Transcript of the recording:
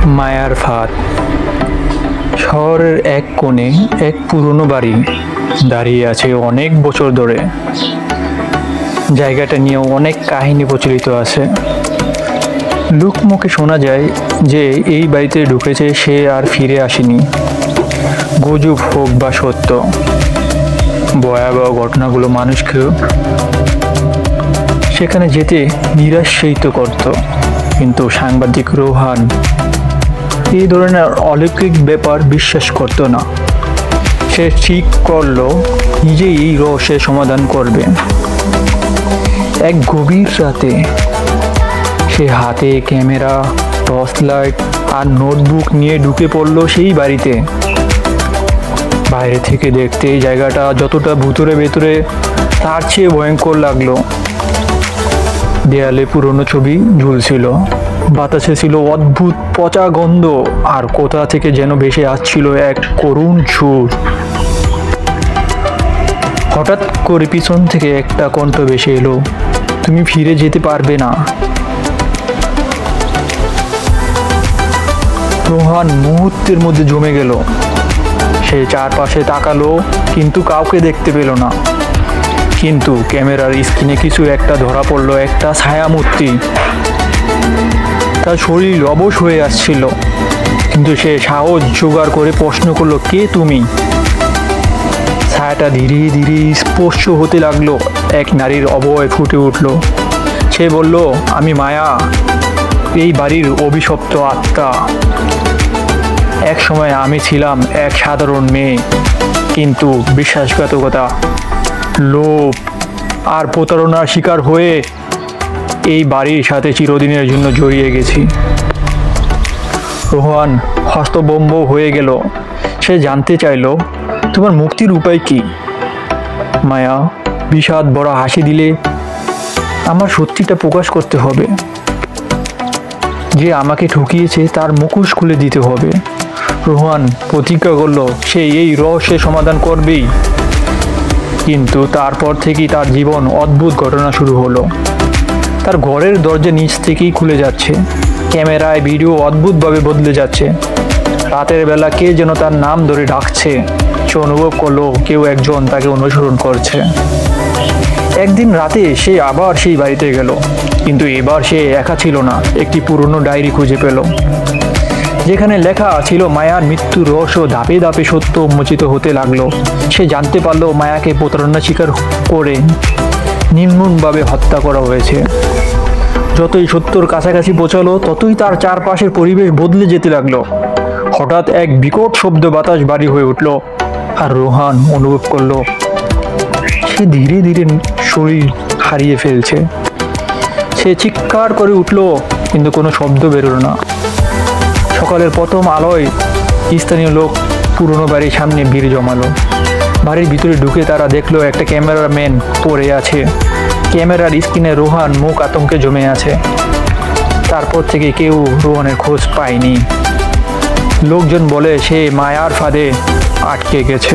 মায়ার ফাঁদ। শহরের এক কোণে এক পুরনো বাড়ি দাঁড়িয়ে আছে অনেক বছর ধরে। জায়গাটা নিয়ে অনেক কাহিনী প্রচলিত আছে। লোকমুখে শোনা যায় যে এই বাড়িতে ঢুকেছে সে আর ফিরে আসেনি। গুজব হোক বা সত্য, ভয়াবহ ঘটনাগুলো মানুষকে সেখানে যেতে নিরাশিত করত। কিন্তু সাংবাদিক রোহান এই ধরনের অলৌকিক ব্যাপার বিশ্বাস করত না। সে ঠিক করলো নিজেই এই রহস্যের সমাধান করবে। এক গভীর রাতে সে হাতে ক্যামেরা, টর্চ লাইট আর নোটবুক নিয়ে ঢুকে পড়লো সেই বাড়িতে। বাইরে থেকে দেখতে এই জায়গাটা যতটা ভেতরে তার চেয়ে ভয়ঙ্কর লাগলো। দেয়ালে পুরনো ছবি ঝুলছিল, বাতাসে ছিল অদ্ভুত পচা গন্ধ, আর কোথা থেকে যেন ভেসে আসছিল এক করুণ সুর। হঠাৎ করে পিছন থেকে একটা কণ্ঠ ভেসে এলো, তুমি ফিরে যেতে পারবে না। রোহান মুহূর্তের মধ্যে জমে গেল। সে চারপাশে তাকালো কিন্তু কাউকে দেখতে পেল না। কিন্তু ক্যামেরার স্ক্রিনে কিছু একটা ধরা পড়লো, একটা ছায়ামূর্তি। তার শরীর অবশ হয়ে আসছিল, কিন্তু সে সাহস জোগাড় করে প্রশ্ন করলো, কে তুমি? ছায়াটা ধীরে ধীরে স্পর্শ হতে লাগলো। এক নারীর অবয়ব ফুটে উঠল। সে বলল, আমি মায়া, এই বাড়ির অভিশপ্ত আত্মা। এক সময় আমি ছিলাম এক সাধারণ মেয়ে, কিন্তু বিশ্বাসঘাতকতা, লোভ আর প্রতারণার শিকার হয়ে এই বাড়ির সাথে চিরদিনের জন্য জড়িয়ে গেছি। রোহান হস্তভম্ব হয়ে গেল। সে জানতে চাইল, তোমার মুক্তির উপায় কি? মায়া বিষাদ ভরা হাসি দিলে, আমার সত্যিটা প্রকাশ করতে হবে। যে আমাকে ঠকিয়েছে তার মুখোশ খুলে দিতে হবে। রোহান প্রতিজ্ঞা করল সে এই রহস্যের সমাধান করবেই। কিন্তু তারপর থেকেই তার জীবন অদ্ভুত ঘটনা শুরু হলো। তার ঘরের দরজা নিচ থেকেই খুলে যাচ্ছে, ক্যামেরায় ভিডিও অদ্ভুতভাবে বদলে যাচ্ছে। রাতের বেলা কে যেন তার নাম ধরে ডাকছে। সে অনুভব করলো কেউ একজন তাকে অনুসরণ করছে। একদিন রাতে সে আবার সেই বাড়িতে গেল, কিন্তু এবার সে একা ছিল না। একটি পুরনো ডায়েরি খুঁজে পেল, যেখানে লেখা ছিল মায়ার মৃত্যুর রহস্য ধাপে ধাপে সত্য উন্মোচিত হতে লাগলো। সে জানতে পারলো মায়াকে প্রতারণা শিকার করে নির্মমভাবে হত্যা করা হয়েছে। যতই সত্যর কাছাকাছি পৌঁছালো, ততই তার চারপাশের পরিবেশ বদলে যেতে লাগলো। হঠাৎ এক বিকট শব্দ বাতাস ভারী হয়ে উঠল, আর রোহান অনুভব করলো সে ধীরে ধীরে শরীর হারিয়ে ফেলছে। সে চিৎকার করে উঠল, কিন্তু কোনো শব্দ বেরোলো না। সকালের প্রথম আলোয় স্থানীয় লোক পুরনো বাড়ির সামনে ভিড় জমালো। বাড়ির ভিতরে ঢুকে তারা দেখলো একটা ক্যামেরাম্যান পড়ে আছে। ক্যামেরার স্ক্রিনে রোহান মুখ আতঙ্কে জমে আছে। তারপর থেকে কেউ রোহানের খোঁজ পায়নি। লোকজন বলে সে মায়ার ফাঁদে আটকে গেছে।